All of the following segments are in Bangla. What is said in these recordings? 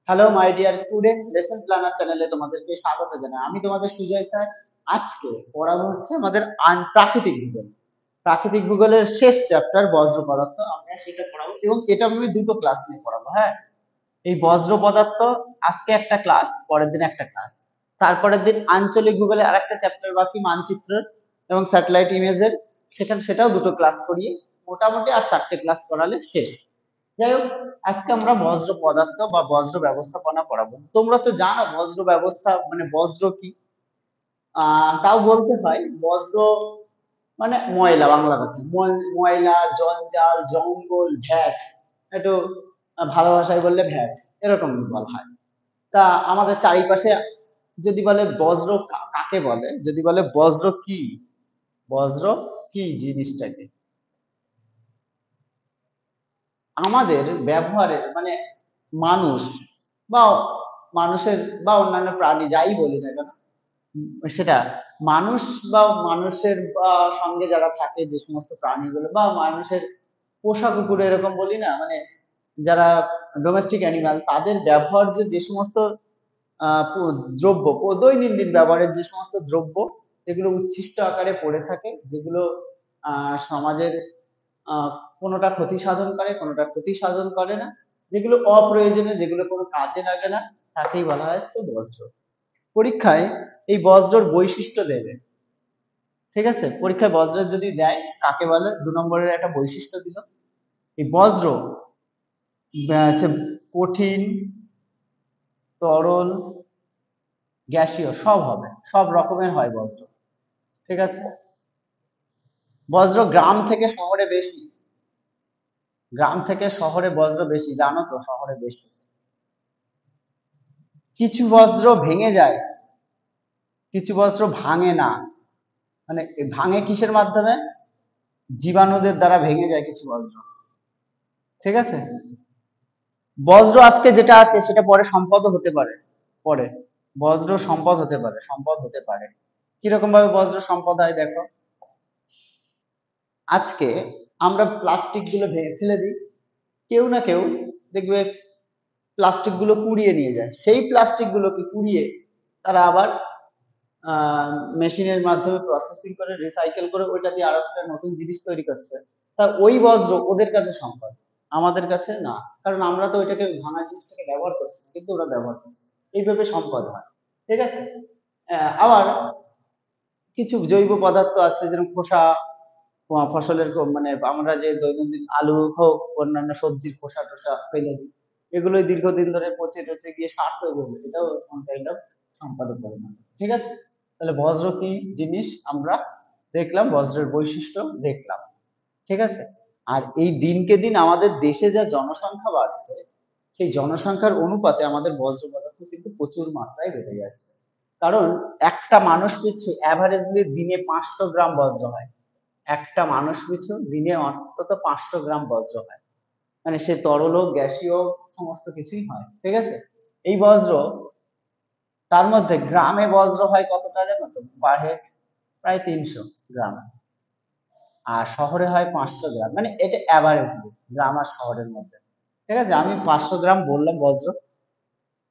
Hello my dear student, lesson planner চ্যানেলে তোমাদেরকে স্বাগত জানাই। আমি তোমাদের সুজয় স্যার। আজকে পড়াবো হচ্ছে আমাদের প্রাকৃতিক ভূগোল। প্রাকৃতিক ভূগোলের শেষ চ্যাপ্টার বজ্র পদার্থ, আমরা সেটা পড়াবো এবং এটা আমি দুটো ক্লাস নিয়ে পড়াবো। হ্যাঁ, এই বজ্র পদার্থ আজকে একটা ক্লাস, পরের দিন একটা ক্লাস, তারপরের দিন আঞ্চলিক ভূগোলে আরেকটা চ্যাপ্টার বাকি, মানচিত্র এবং স্যাটেলাইট ইমেজের, সেটাও দুটো ক্লাস করিয়ে মোটামুটি আর চারটে ক্লাস করালে শেষ। যাই হোক, আজকে আমরা বজ্র পদার্থ বা বজ্র ব্যবস্থাপনা পড়াবো। তোমরা তো জানো বজ্র ব্যবস্থা মানে বজ্র কি। তাও বলতে হয় বজ্র মানে ময়লা, বাংলা কথা ময়লা, জঞ্জাল, জঙ্গল, ভ্যাট, একটু ভালো ভাষায় বললে ভ্যাট, এরকম বলা হয়। তা আমাদের চারিপাশে যদি বলে বজ্র কাকে বলে, যদি বলে বজ্র কি, বজ্র কি জিনিসটাকে আমাদের ব্যবহারের মানে মানুষ বা মানুষের বা অন্যান্য প্রাণী যাই বলি না কেন, সেটা মানুষ বা মানুষের বা সঙ্গে যারা থাকে যে সমস্ত প্রাণীগুলো বা মানুষের পোষা কুকুর এরকম বলি না, মানে যারা ডোমেস্টিক অ্যানিমাল, তাদের ব্যবহার্য যে সমস্ত দ্রব্য, দৈনন্দিন ব্যবহারের যে সমস্ত দ্রব্য যেগুলো উচ্ছিষ্ট আকারে পড়ে থাকে, যেগুলো সমাজের আহ কোনোটা ক্ষতি সাধন করে, কোনোটা ক্ষতি সাধন করে না, যেগুলো অপ্রয়োজনীয়, যেগুলো কোনো কাজে লাগে না, তাকেই বলা হচ্ছে বজ্র। পরীক্ষায় এই বজ্রর বৈশিষ্ট্য দেবে, ঠিক আছে? পরীক্ষায় বজ্রের যদি দেয় কাকে বলে, 2 নম্বরের একটা বৈশিষ্ট্য দিল। এই বজ্র হচ্ছে কঠিন, তরল, গ্যাসীয়, সব হবে, সব রকমের হয় বজ্র, ঠিক আছে? বজ্র গ্রাম থেকে শহরে বেশি, গ্রাম থেকে শহরে বজ্র বেশি, জানো তো, শহরে বেশি। কিছু বজ্র ভেঙে যায়, কিছু বজ্র ভাঙে না। মানে ভাঙে কিসের মাধ্যমে? জীবাণুদের দ্বারা ভেঙে যায় কিছু বজ্র, ঠিক আছে? বজ্র আজকে যেটা আছে সেটা পরে সম্পদও হতে পারে, পরে বজ্র সম্পদ হতে পারে, সম্পদ হতে পারে। কিরকম ভাবে বজ্র সম্পদ হয় দেখো, আজকে আমরা প্লাস্টিক গুলো ভেঙে ফেলে দিই, কেউ না কেউ দেখবে প্লাস্টিক গুলো কুড়িয়ে নিয়ে যায়, সেই প্লাস্টিক গুলোকে কুড়িয়ে তারা আবার মেশিনের মাধ্যমে প্রসেসিং করে, রিসাইকেল করে ওইটা দিয়ে আরো একটা নতুন জিনিস তৈরি করছে। তা ওই বজ্র ওদের কাছে সম্পদ, আমাদের কাছে না, কারণ আমরা তো ওইটাকে ভাঙা জিনিসটাকে ব্যবহার করছি না, কিন্তু ওরা ব্যবহার করছে। এইভাবে সম্পদ হয়, ঠিক আছে? আবার কিছু জৈব পদার্থ আছে, যেরকম খোসা, ফসলের মানে আমরা যে দৈনন্দিন আলু হোক অন্যান্য সবজির খোসা টোসা ফেলে দিই, এগুলোই দীর্ঘদিন ধরে পচে টচে গিয়ে সার তৈরি হবে, এটাও কাইন্ড অফ সম্পদের পরিমাণ, ঠিক আছে? তাহলে বজ্র কি জিনিস আমরা দেখলাম, বজ্রের বৈশিষ্ট্য দেখলাম, ঠিক আছে? আর এই দিনকে দিন আমাদের দেশে যা জনসংখ্যা বাড়ছে, সেই জনসংখ্যার অনুপাতে আমাদের বজ্র পদার্থ কিন্তু প্রচুর মাত্রায় বেড়ে যাচ্ছে। কারণ একটা মানুষ পিছু অ্যাভারেজলি দিনে 500 গ্রাম বজ্র হয়, একটা মানুষ পিছু দিনে অন্তত 500 গ্রাম বজ্র হয়। মানে সে তরল হোক, গ্যাসীয় হোক, সমস্ত কিছুই হয়, ঠিক আছে? এই বজ্র, তার মধ্যে গ্রামে বজ্র হয় কতটা জানো তো, পার প্রায় 300 গ্রাম, আর শহরে হয় 500 গ্রাম। মানে এটা অ্যাভারেজলি গ্রাম আর শহরের মধ্যে, ঠিক আছে? আমি 500 গ্রাম বললাম বজ্র।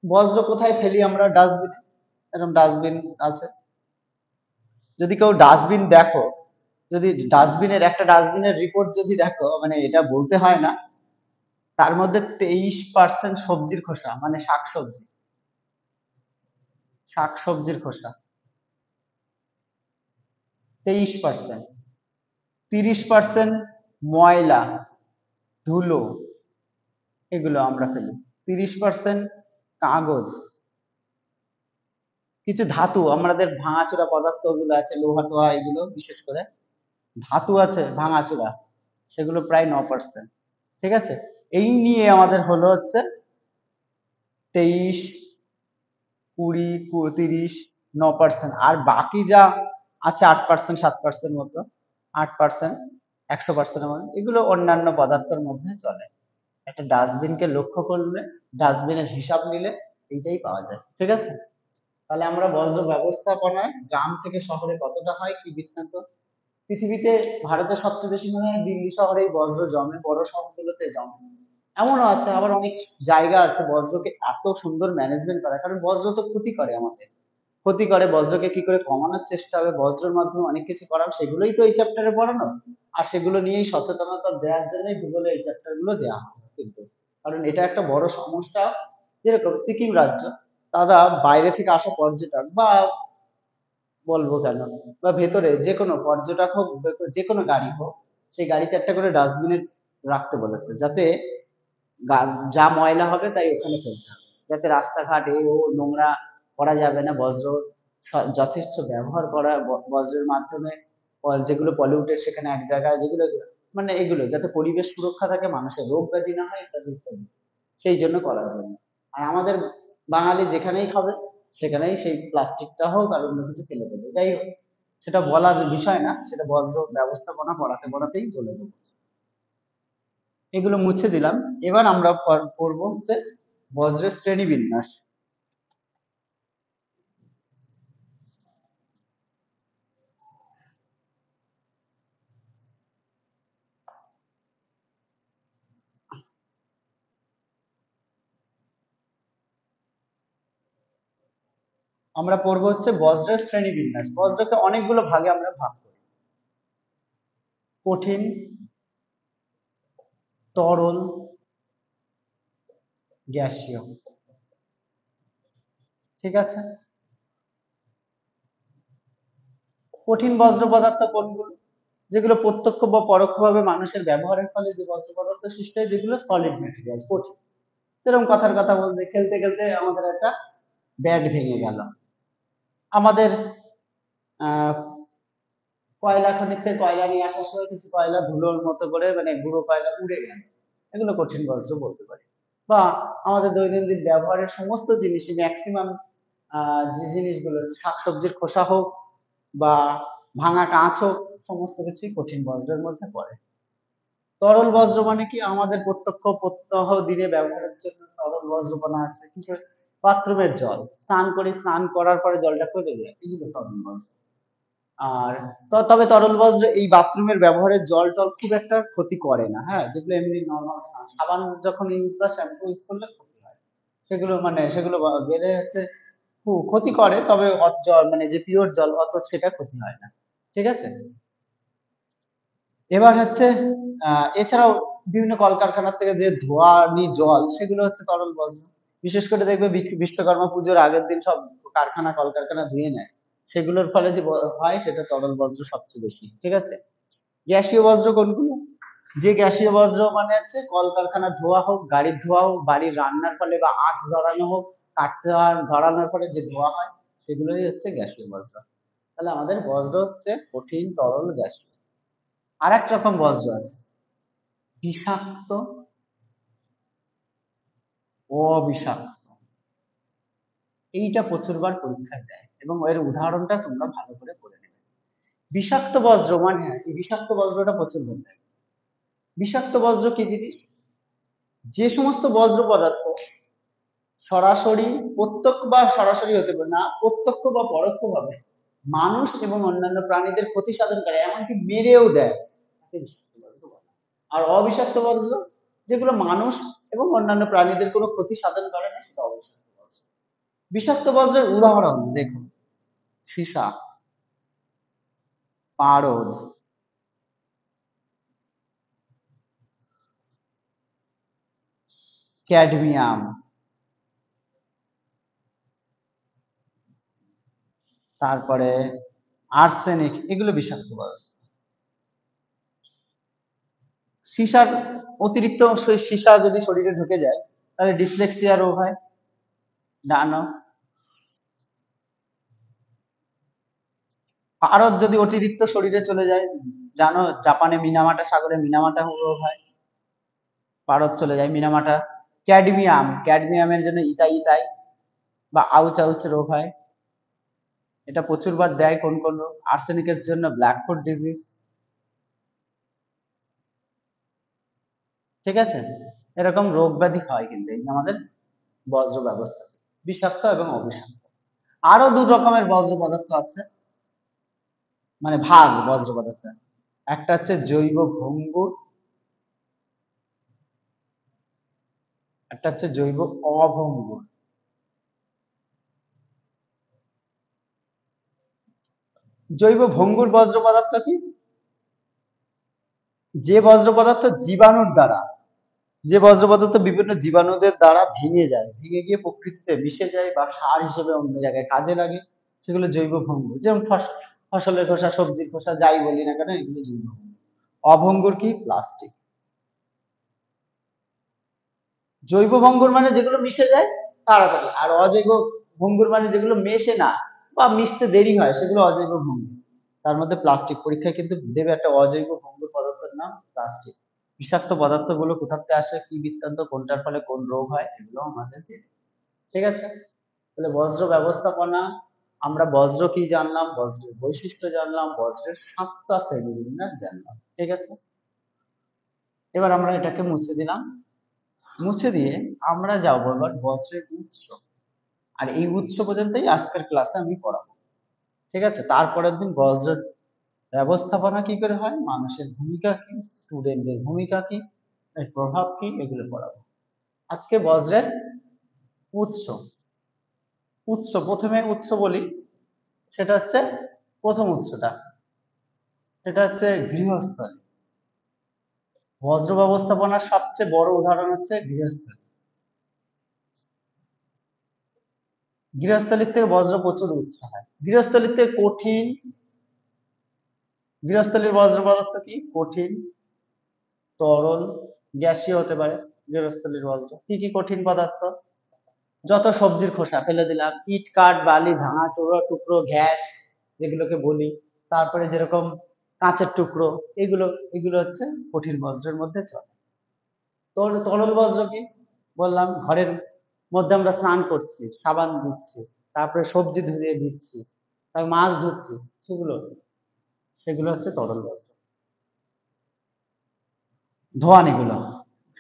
বজ্র কোথায় ফেলি আমরা? ডাস্টবিনে, এরকম ডাস্টবিন আছে। যদি কেউ ডাস্টবিন দেখো, যদি ডাস্টবিনের একটা ডাস্টবিনের রিপোর্ট যদি দেখো, মানে এটা বলতে হয় না, তার মধ্যে 23% সবজির খোসা, মানে শাকসবজি, শাকসবজির খোসা 23%। 30% ময়লা, ধুলো, এগুলো আমরা ফেলি। 30% কাগজ, কিছু ধাতু, আমাদের ভাঙাচোরা পদার্থ গুলো আছে, লোহা টোহা, এগুলো বিশেষ করে ধাতু আছে ভাঙাচোরা, সেগুলো প্রায় 9%, ঠিক আছে? এই নিয়ে আমাদের হলো হচ্ছে 23, 20, 30, 9%। আর বাকি যা আছে 8%, 7% মতো, 8%, 100%-এর মধ্যে, এগুলো অন্যান্য পদার্থের মধ্যে চলে। একটা ডাস্টবিনকে লক্ষ্য করলে, ডাস্টবিনের হিসাব নিলে এইটাই পাওয়া যায়, ঠিক আছে? তাহলে আমরা বজ্র ব্যবস্থাপনায় গ্রাম থেকে শহরে কতটা হয় কি বৃত্তান্ত। পৃথিবীতে ভারতের সবচেয়ে বেশি মনে হয় দিল্লি শহরেই বজ্র জমে, বড় শহরগুলোতে জমে না। এমনও আছে, আবার অনেক জায়গা আছে বজ্রকে এত সুন্দর ম্যানেজমেন্ট করা, কারণ বজ্র তো ক্ষতি করে আমাদের, ক্ষতি করে। বজ্রকে কি করে কমানোর চেষ্টা হবে, বজ্রের মাধ্যমে অনেক কিছু করার, সেগুলোই তো এই চ্যাপ্টারে পড়ানো। আর সেগুলো নিয়েই সচেতনতা দেওয়ার জন্যই ভূগোলে এই চ্যাপ্টার গুলো দেওয়া হয় কিন্তু। কারণ এটা একটা বড় সমস্যা। যেরকম সিকিম রাজ্য, তারা বাইরে থেকে আসা পর্যটক বা বলবো কেন, বা ভেতরে যে কোনো পর্যটক হোক, যে কোনো গাড়ি হোক, সেই গাড়িতে একটা করে ডাস্টবিনে রাখতে বলেছে, যাতে যা ময়লা হবে তাই ওখানে ফেলতে হবে, যাতে রাস্তাঘাট এ ও নোংরা করা যাবে না। বজ্র যথেষ্ট ব্যবহার করা, বজ্রের মাধ্যমে যেগুলো পলিউটেড সেখানে এক জায়গায়, যেগুলো মানে এগুলো যাতে পরিবেশ সুরক্ষা থাকে, মানুষের রোগ ব্যাধি না হয়, ইত্যাদি ইত্যাদি, সেই জন্য করার জন্য। আর আমাদের বাঙালি যেখানেই খাবে সেখানেই সেই প্লাস্টিকটা হোক আর অন্য কিছু ফেলে দেবে, যাই হোক, সেটা বলার বিষয় না, সেটা বজ্র ব্যবস্থাপনা পড়াতে পড়াতেই বলে দেবো। এগুলো মুছে দিলাম। এবার আমরা পড়বো হচ্ছে বজ্রের শ্রেণীবিন্যাস। আমরা পড়বো হচ্ছে বজ্রের শ্রেণীবিন্যাস। বজ্রকে অনেকগুলো ভাগে আমরা ভাগ করি: কঠিন, তরল, গ্যাসীয়। ঠিক আছে। কঠিন বজ্র পদার্থ কোনগুলো? যেগুলো প্রত্যক্ষ বা পরোক্ষভাবে মানুষের ব্যবহারের ফলে যে বজ্র পদার্থ সৃষ্টি হয়, যেগুলো সলিড ম্যাটেরিয়াল, কঠিন। যেরকম কথার কথা বলতে, খেলতে খেলতে আমাদের একটা ব্যাট ভেঙে গেল, আমাদের আহ কয়লা খনি থেকে কয়লা নিয়ে আসার সময় কিছু কয়লা ধুলোর মতো করে, মানে গুঁড়ো কয়লা উড়ে গেল, এগুলো কঠিন বজ্র বলতে পারি। বা আমাদের দৈনন্দিন ব্যবহারের সমস্ত জিনিস, ম্যাক্সিমাম যে জিনিসগুলো, শাকসবজির খোসা হোক বা ভাঙা কাঁচ হোক, সমস্ত কিছুই কঠিন বজ্রের মধ্যে পড়ে। তরল বজ্র মানে কি? আমাদের প্রত্যক্ষ প্রত্যহ দিনে ব্যবহারের জন্য তরল বজ্রকণা আছে, কিন্তু বাথরুমের জল, স্নান করি, স্নান করার পরে জলটা ফেলে যায়, এগুলো তরল বজ্র। আর তবে তরল বজ্র এই বাথরুমের ব্যবহারের জল টল খুব একটা ক্ষতি করে না, হ্যাঁ, যেগুলো এমনি নর্মাল সাবান যখন ইউজ বা শ্যাম্পু ইউজ করলে ক্ষতি হয়, সেগুলো মানে সেগুলো গেলে হচ্ছে খুব ক্ষতি করে, তবে জল মানে যে পিওর জল অত সেটা ক্ষতি হয় না। ঠিক আছে। এবার হচ্ছে এছাড়াও বিভিন্ন কলকারখানা থেকে যে ধোঁয়ানি জল, সেগুলো হচ্ছে তরল বজ্র। বিশেষ করে দেখবে বিশ্বকর্মা পুজোর আগের দিন সব কারখানা কলকারখানা ধুয়ে নেয়, সেগুলোর ফলে যে হয় সেটা তরল বজ্র সবচেয়ে বেশি। ঠিক আছে। গ্যাসীয় বজ্র কোনগুলো? যে গ্যাসীয় বজ্র মানে হচ্ছে কলকারখানার ধোঁয়া হোক, গাড়ির ধোঁয়া হোক, বাড়ির রান্নার ফলে বা আঁচ ধরানো হোক, কাঠ ধরানোর ফলে যে ধোঁয়া হয়, সেগুলোই হচ্ছে গ্যাসীয় বজ্র। তাহলে আমাদের বজ্র হচ্ছে কঠিন, তরল, গ্যাসীয়। আর এক রকম বজ্র আছে, বিষাক্ত, অবিষাক্ত। এইটা প্রচুরবার পরীক্ষায় দেয় এবং এর উদাহরণটা তোমরা ভালো করে পড়ে নেবে। বিষাক্ত বজ্র মানে, এই বিষাক্ত বজ্রটা প্রচুর বলতে হয়। বিষাক্ত বজ্র কি জিনিস? যে সমস্ত বজ্র পদার্থ সরাসরি, প্রত্যক্ষ বা সরাসরি হতে পারে না, প্রত্যক্ষ বা পরোক্ষভাবে মানুষ এবং অন্যান্য প্রাণীদের ক্ষতি সাধন করে, এমনকি মেরেও দেয়, তাকে বিষাক্ত বজ্র বলে। আর অবিষাক্ত বজ্র, যেগুলো মানুষ এবং অন্যান্য প্রাণীদের কোনো ক্ষতি সাধন করে না, সেটা অবিষাক্ত বজ্র। বিষাক্ত বজ্রের উদাহরণ দেখুন: সীসা, পারদ, ক্যাডমিয়াম, তারপরে আর্সেনিক, এগুলো বিষাক্ত বজ্র। সীসার অতিরিক্ত সীসা যদি শরীরে ঢুকে যায়, তাহলে ডিসলেক্সিয়া রোগ হয়, জানো। পারদ যদি অতিরিক্ত শরীরে চলে যায়, জানো, জাপানে মিনামাটা সাগরে মিনামাটা রোগ হয়, পারদ চলে যায় মিনামাটা। ক্যাডমিয়াম, ক্যাডমিয়ামের জন্য ইতাই ইতাই বা আউচ আউচ রোগ হয়, এটা প্রচুরবার দেয়। কোন কোন রোগ? আর্সেনিকের জন্য ব্ল্যাকফুট ডিজিজ। ঠিক আছে। এরকম রোগ ব্যাধি হয় কিন্তু এই যে আমাদের বজ্র ব্যবস্থা, বিষাক্ত এবং অবিষাক্ত। আরো দু রকমের বজ্র পদার্থ আছে, মানে ভাগ বজ্র পদার্থ। একটা হচ্ছে জৈব ভঙ্গুর, একটা হচ্ছে জৈব অভঙ্গুর। জৈব ভঙ্গুর বজ্র পদার্থ কি? যে বজ্র পদার্থ জীবাণুর দ্বারা, যে বজ্র পদার্থ বিভিন্ন জীবাণুদের দ্বারা ভেঙে যায়, ভেঙে গিয়ে প্রকৃতিতে মিশে যায় বা সার হিসেবে অন্য জায়গায় কাজে লাগে, সেগুলো জৈব ভঙ্গুর। যেমন ফসলের খোসা, সবজির খোসা, যাই বলি না কেন, এগুলো জৈব ভঙ্গুর। অভঙ্গুর কি? প্লাস্টিক। জৈব ভঙ্গুর মানে যেগুলো মিশে যায় তাড়াতাড়ি, আর অজৈব ভঙ্গুর মানে যেগুলো মেশে না বা মিশতে দেরি হয়, সেগুলো অজৈব ভঙ্গুর। তার মধ্যে প্লাস্টিক, পরীক্ষায় কিন্তু দেবে একটা অজৈব ভঙ্গুর পদার্থের নাম প্লাস্টিক। বিষাক্ত পদার্থগুলো কোথা থেকে আসে, কি বৃত্তান্ত, কোনটার ফলে কোন রোগ হয়, এগুলো আমাদের দেবে। ঠিক আছে? তাহলে বজ্র ব্যবস্থাপনা, আমরা বজ্র কি জানলাম, বজ্রের বৈশিষ্ট্য জানলাম, বজ্রের 7টা শ্রেণীবিন্যাস জানলাম। ঠিক আছে? এবার আমরা এটাকে মুছে দিলাম। মুছে দিয়ে আমরা যাবো এবার বজ্রের উৎস। আর এই উৎস পর্যন্তই আজকের ক্লাসে আমি পড়াবো। ঠিক আছে? তারপরের দিন বজ্রের ব্যবস্থাপনা কি করে হয়, মানুষের ভূমিকা কি, স্টুডেন্টদের ভূমিকা কি, এর প্রভাব কি, এগুলো পড়াবো। আজকে বজ্রের উৎস। উৎস, প্রথমে উৎস বলি, সেটা হচ্ছে প্রথম উৎসটা, সেটা হচ্ছে গৃহস্থলী। বজ্র ব্যবস্থাপনার সবচেয়ে বড় উদাহরণ হচ্ছে গৃহস্থলী। গৃহস্থলীর থেকে বজ্র প্রচুর উৎস হয়। গৃহস্থলীর থেকে কঠিন, গৃহস্থলীর বজ্র পদার্থ কি? কঠিন, তরল, গ্যাসীয় হতে পারে। গৃহস্থলীর বজ্র কি কি কঠিন পদার্থ? যত সবজির খোসা ফেলে দিলাম, ইট কাঠ বালি ভাঙা টুকরো টুকরো ঘ্যাস যেগুলোকে বলি, তারপরে যেরকম কাঁচের টুকরো, এগুলো এগুলো হচ্ছে কঠিন বজ্রের মধ্যে চলে। তরল বজ্র কি? বললাম ঘরের মধ্যে আমরা স্নান করছি, সাবান দিচ্ছি, তারপরে সবজি ধুয়ে দিচ্ছি, তারপর মাছ ধুচ্ছি, সেগুলো সেগুলো হচ্ছে তরল বজ্র। ধোঁয়া এগুলো।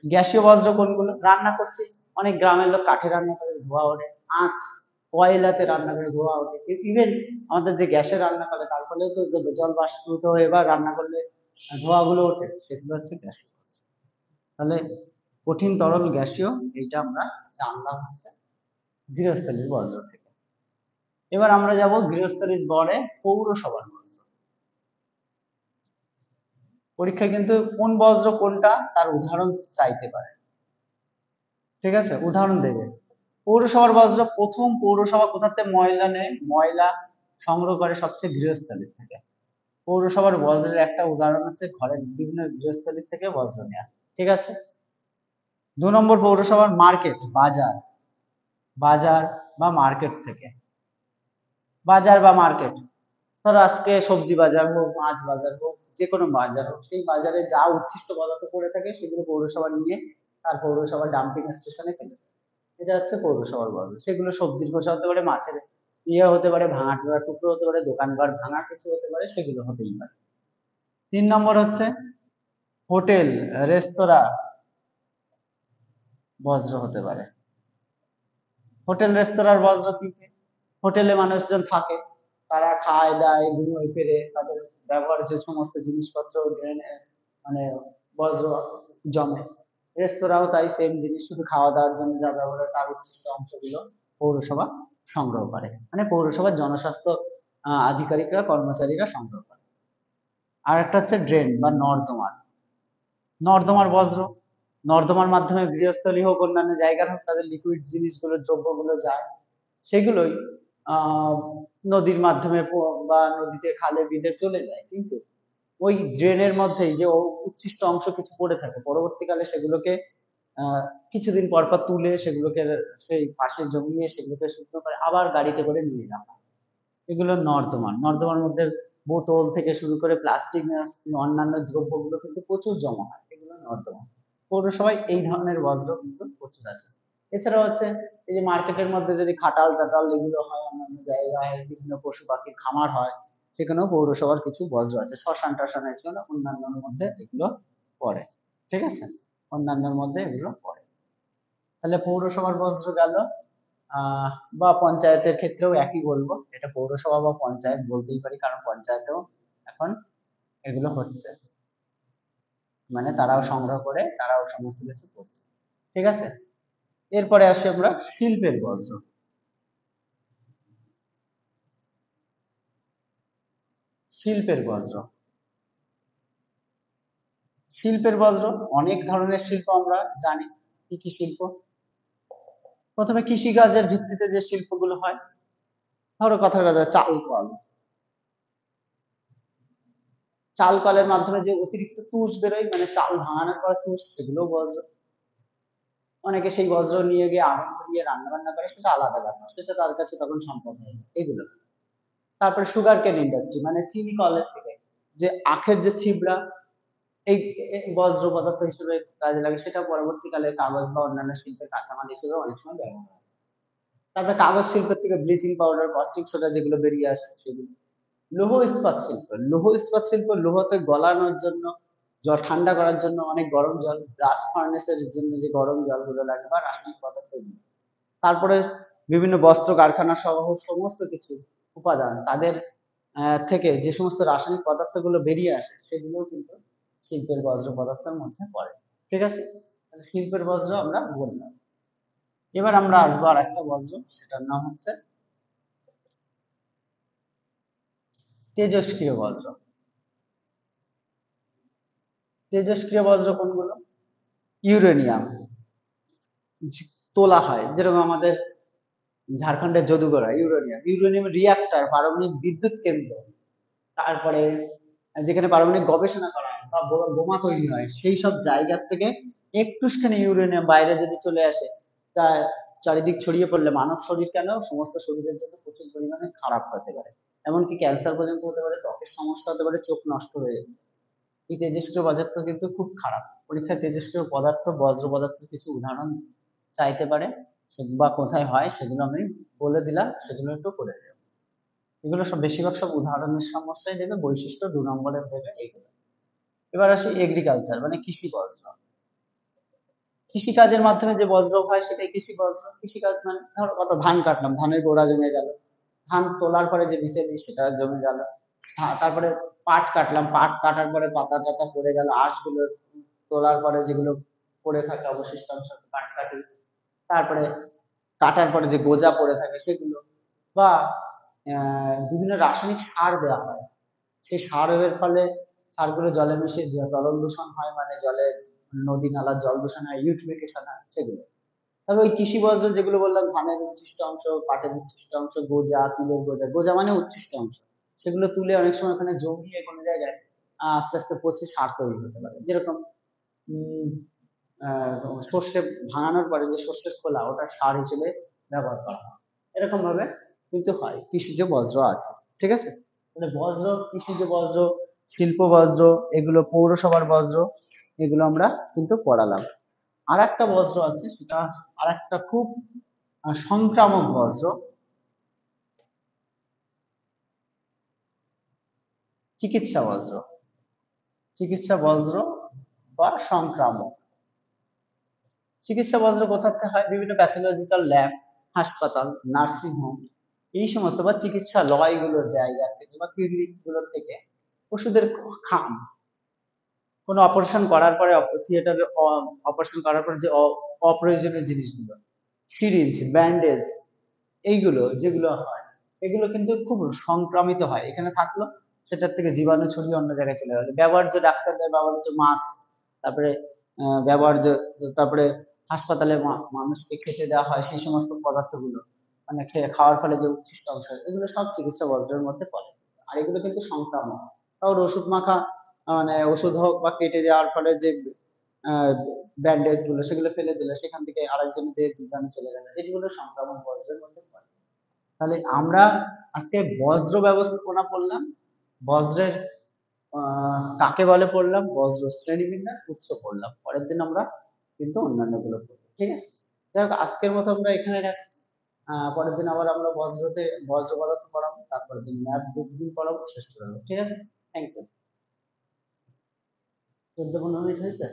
গ্যাসীয় বজ্র কোনগুলো? রান্না করছি, অনেক গ্রামের লোক কাঠে রান্না করে, ধোঁয়া ওঠে। আঁচ, কয়লাতে রান্না করে ধোঁয়া ওঠে। ইভেন আমাদের যে গ্যাসে রান্না করে তার ফলেও তো জল বাষ্পীভূত হয়ে বা রান্না করলে ধোঁয়াগুলো ওঠে, সেগুলো হচ্ছে গ্যাসীয় বজ্র। তাহলে কঠিন, তরল, গ্যাসীয়, এইটা আমরা জানলাম হচ্ছে গৃহস্থলীর বজ্র থেকে। এবার আমরা যাব গৃহস্থলীর পরে পৌরসভার বজ্র। পরীক্ষায় কিন্তু কোন বজ্র কোনটা তার উদাহরণ চাইতে পারে। ঠিক আছে? উদাহরণ দেবে। পৌরসভার বজ্র, প্রথম পৌরসভা কোথাতে ময়লা নেয়, ময়লা সংগ্রহ করে সবচেয়ে গৃহস্থলীর থেকে। পৌরসভার বজ্রের একটা উদাহরণ হচ্ছে ঘরের বিভিন্ন গৃহস্থলীর থেকে বজ্র নেওয়া। ঠিক আছে? 2 নম্বর পৌরসভার মার্কেট, বাজার, বাজার বা মার্কেট থেকে। বাজার বা মার্কেট, ধরো আজকে সবজি বাজার হোক, মাছ বাজার হোক, যে কোনো বাজার হোক, সেই বাজারে যা উচ্ছিষ্ট পদার্থ পড়ে থাকে সেগুলো পৌরসভা নিয়ে তার পৌরসভার ডাম্পিং স্টেশনে ফেলে দেয়। এটা হচ্ছে পৌরসভার বর্জ্য। সেগুলো সবজির খোসা হতে পারে, মাছের ইয়ে হতে পারে, ভাঙা টুকরা টুকরো হতে পারে, দোকানঘর ভাঙা কিছু হতে পারে, সেগুলো হতেই পারে। 3 নম্বর হচ্ছে হোটেল, রেস্তোরাঁ বজ্র হতে পারে। হোটেল রেস্তোরাঁর বজ্র কি কি? হোটেলে মানুষজন থাকে, তারা খায় দায় ঘুমোয় ফেরে, তাদের ব্যবহার যে সমস্ত জিনিসপত্র ড্রেনে মানে বজ্র জমে। রেস্তোরাঁও তাই সেম জিনিস, শুধু খাওয়া দাওয়ার জন্য যা ব্যবহার হয় তার উচ্ছিষ্ট অংশগুলো পৌরসভা সংগ্রহ করে, মানে পৌরসভার জনস্বাস্থ্য আধিকারিকরা, কর্মচারীরা সংগ্রহ করে। আর একটা হচ্ছে ড্রেন বা নর্দমা, নর্দমার বজ্র। নর্দমার মাধ্যমে গৃহস্থলী হোক অন্যান্য জায়গার হোক, তাদের লিকুইড জিনিসগুলো, দ্রব্যগুলো যায়, সেগুলোই আহ নদীর মাধ্যমে বা নদীতে খালে বিলে চলে যায়, কিন্তু ওই ড্রেনের মধ্যেই যে উচ্ছিষ্ট অংশ কিছু পড়ে থাকে, পরবর্তীকালে সেগুলোকে আহ কিছুদিন পর পর তুলে সেগুলোকে সেই পাশে জমিয়ে সেগুলোকে শুকনো করে আবার গাড়িতে করে নিয়ে যাওয়া হয়। এগুলো নর্দমা। নর্দমার মধ্যে বোতল থেকে শুরু করে প্লাস্টিক, অন্যান্য দ্রব্যগুলো কিন্তু প্রচুর জমা হয়, এগুলো নর্দমা। পৌরসভায় এই ধরনের বজ্র কিন্তু প্রচুর আছে। এছাড়াও আছে এই যে মার্কেটের মধ্যে যদি খাটাল টাটাল এগুলো হয়, অন্যান্য জায়গায় বিভিন্ন পশু পাখির খামার হয়, সেখানেও পৌরসভার কিছু বজ্র আছে। শ্মশান টশান এগুলো অন্যান্যর মধ্যে এগুলো পড়ে। ঠিক আছে? অন্যান্যর মধ্যে এগুলো পড়ে। তাহলে পৌরসভার বজ্র গেল। আহ বা পঞ্চায়েতের ক্ষেত্রেও একই বলবো, এটা পৌরসভা বা পঞ্চায়েত বলতেই পারি, কারণ পঞ্চায়েতেও এখন এগুলো হচ্ছে, মানে তারাও সংগ্রহ করে তারাও সমস্ত কিছু করছে। ঠিক আছে? এরপরে আসি আমরা শিল্পের বজ্র। শিল্পের বজ্র, শিল্পের বজ্র অনেক ধরনের শিল্প আমরা জানি। কি কি শিল্প? প্রথমে কৃষিকাজের ভিত্তিতে যে শিল্পগুলো হয়, ধরো কথার কথা চাল কল, চাল কলের মাধ্যমে যে অতিরিক্ত তুষ বেরোয়, মানে চাল ভাঙানোর পর তুষ, সেগুলো বজ্র। অনেকে সেই বজ্র নিয়ে গিয়ে আগুন ধরিয়ে রান্না বান্না করে, সেটা আলাদা ব্যাপার, সেটা তার কাছে তখন সম্পদ হয় না। এগুলো। তারপরে সুগার কেন ইন্ডাস্ট্রি, মানে চিনি কলের থেকে যে আখের যে ছিবড়া, এই এই বজ্র পদার্থ হিসেবে কাজে লাগে, সেটা পরবর্তীকালে কাগজ বা অন্যান্য শিল্পের কাঁচামাল হিসেবে অনেক সময় ব্যবহার হয়। তারপরে কাগজ শিল্পের থেকে ব্লিচিং পাউডার, কস্টিক সোডা যেগুলো বেরিয়ে আসে সেগুলো। লৌহ ইস্পাত শিল্প, লৌহ ইস্পাত শিল্প লোহাকে গলানোর জন্য, জল ঠান্ডা করার জন্য অনেক গরম জল, ব্লাস্ট ফার্নেসের জন্য যে গরম জলগুলো লাগে বা রাসায়নিক পদার্থ। তারপরে বিভিন্ন বস্ত্র কারখানা সহ সমস্ত কিছু উপাদান, তাদের থেকে যে সমস্ত রাসায়নিক পদার্থগুলো বেরিয়ে আসে, সেগুলোও কিন্তু শিল্পের বজ্র পদার্থের মধ্যে পড়ে। ঠিক আছে, তাহলে শিল্পের বজ্র আমরা বললাম। এবার আমরা আসবো আর একটা বজ্র, সেটার নাম হচ্ছে তেজস্ক্রিয় বজ্র। তেজস্ক্রিয় বজ্র কোনগুলো? ইউরেনিয়াম তোলা হয়, যেরকম আমাদের ঝাড়খণ্ডের যদুগড়া ইউরেনিয়াম, ইউরেনিয়াম রিয়াক্টর, পারমাণবিক বিদ্যুৎ কেন্দ্র, তারপরে যেখানে পারমাণবিক গবেষণা করা হয় বা বোমা তৈরি হয়, সেই সব জায়গা থেকে একটুখানি ইউরেনিয়াম বাইরে যদি চলে আসে, তা চারিদিক ছড়িয়ে পড়লে মানব শরীর কেন সমস্ত শরীরের জন্য প্রচুর পরিমাণে খারাপ হতে পারে। এমনকি ক্যান্সার পর্যন্ত হতে পারে, ত্বকের সমস্যা হতে পারে, চোখ নষ্ট হয়ে যেতে পারে। এই তেজস্ক্রিয় পদার্থ কিন্তু খুব খারাপ। পরীক্ষায় তেজস্ক্রিয় পদার্থ, বজ্র পদার্থের কিছু উদাহরণ চাইতে পারে, বা কোথায় হয় সেগুলো আমি বলে দিলাম, সেগুলো একটু করে দেবো। এগুলো সব বেশিরভাগ সব উদাহরণের সমস্যায় দেবে, বৈশিষ্ট্য 2 নম্বরের দেবে এগুলো। এবার আসি এগ্রিকালচার, মানে কৃষি বজ্র। কৃষিকাজের মাধ্যমে যে বজ্র হয় সেটাই কৃষি বজ্র। কৃষিকাজ মানে ধরো কত ধান কাটলাম, ধানের গোড়া জমে গেল, ধান তোলার পরে যে বিচেলি সেটা জমে গেল। হ্যাঁ, তারপরে পাট কাটলাম, পাট কাটার পরে পাতা টাতা পড়ে গেল, আঁশগুলো তোলার পরে যেগুলো পড়ে থাকে অবশিষ্টাংশ, পাট কাটি। তারপরে কাটার পরে যে গোজা পড়ে থাকে সেগুলো, বা বিভিন্ন রাসায়নিক সার দেওয়া হয়, সেই সারের ফলে সারগুলো জলে মিশে যে তরল দূষণ হয়, মানে জলে নদী নালার জল দূষণ হয়, ইউট্রিফিকেশন হয়, সেগুলো। তবে ওই কৃষি বর্জ্য যেগুলো বললাম, ধানের উচ্ছিষ্ট অংশ, পাটের উচ্ছিষ্ট অংশ, গোজা, তিলের গোজা, গোজা মানে উচ্ছিষ্ট অংশ, সেগুলো তুলে অনেক সময় ওখানে জমিয়ে কোনো জায়গায় আস্তে আস্তে পচে সার তৈরি হতে পারে। যেরকম উম সর্ষে ভাঙানোর পরে যে শস্যের খোলা, ওটা সার হিসেবে ব্যবহার করা হয়। এরকম ভাবে কিন্তু হয়, কৃষিজ বজ্র আছে। ঠিক আছে, তাহলে বজ্র, কৃষিজ বজ্র, শিল্প বজ্র, এগুলো পৌরসভার বজ্র, এগুলো আমরা কিন্তু পড়ালাম। আর একটা বজ্র আছে, সেটা আর একটা খুব সংক্রামক বজ্র, চিকিৎসা বজ্র। চিকিৎসা বজ্র বা সংক্রামক। চিকিৎসা বজ্র কোথা থেকে হয়? বিভিন্ন প্যাথোলজিক্যাল ল্যাব, হাসপাতাল, নার্সিং হোম, এই সমস্ত বা চিকিৎসালয়গুলোর জায়গা থেকে বা ক্লিনিক গুলো থেকে ওষুধের খাম, কোনো অপারেশন করার পরে, থিয়েটারে অপারেশন করার পরে যে অপ্রয়োজনীয় জিনিসগুলো, সিরিঞ্জ, ব্যান্ডেজ, এইগুলো যেগুলো হয়, এগুলো কিন্তু খুব সংক্রামিত হয়, এখানে থাকলো, সেটার থেকে জীবাণু ছড়িয়ে অন্য জায়গায় চলে গেল। ব্যবহার্য ডাক্তারদের ব্যবহৃত মাস্ক, তারপরে ব্যবহার্য, তারপরে হাসপাতালে মানুষকে খেতে দেওয়া হয় সেই সমস্ত পদার্থগুলো, মানে খাওয়ার ফলে যে উচ্ছিষ্ট অংশ, এগুলো সব চিকিৎসা বজ্রের মধ্যে পড়ে। আর এগুলো কিন্তু সংক্রামক। তাও ওষুধ মাখা, মানে ওষুধ হোক বা কেটে যাওয়ার ফলে যে ব্যান্ডেজ গুলো, সেগুলো ফেলে দিলে সেখান থেকে আরেকজনের দেহে জীবাণু চলে গেল, এগুলো সংক্রামক বজ্রের মধ্যে পড়ে। তাহলে আমরা আজকে বজ্র ব্যবস্থাপনা পড়লাম, বজ্রের কাকে বলে পড়লাম, বজ্র শ্রেণীবিন্যাস, উৎস পড়লাম। পরের দিন আমরা কিন্তু অন্যান্য গুলো পড়বো। ঠিক আছে, যাই হোক আজকের মতো আমরা এখানে রাখছি। পরের দিন আবার আমরা বজ্র পদার্থ পড়াবো, তারপরের দিন ম্যাথ 2 দিন পড়াবো, শেষ করে দেবো। ঠিক আছে, থ্যাংক ইউ। 14-15 মিনিট হয়েছে।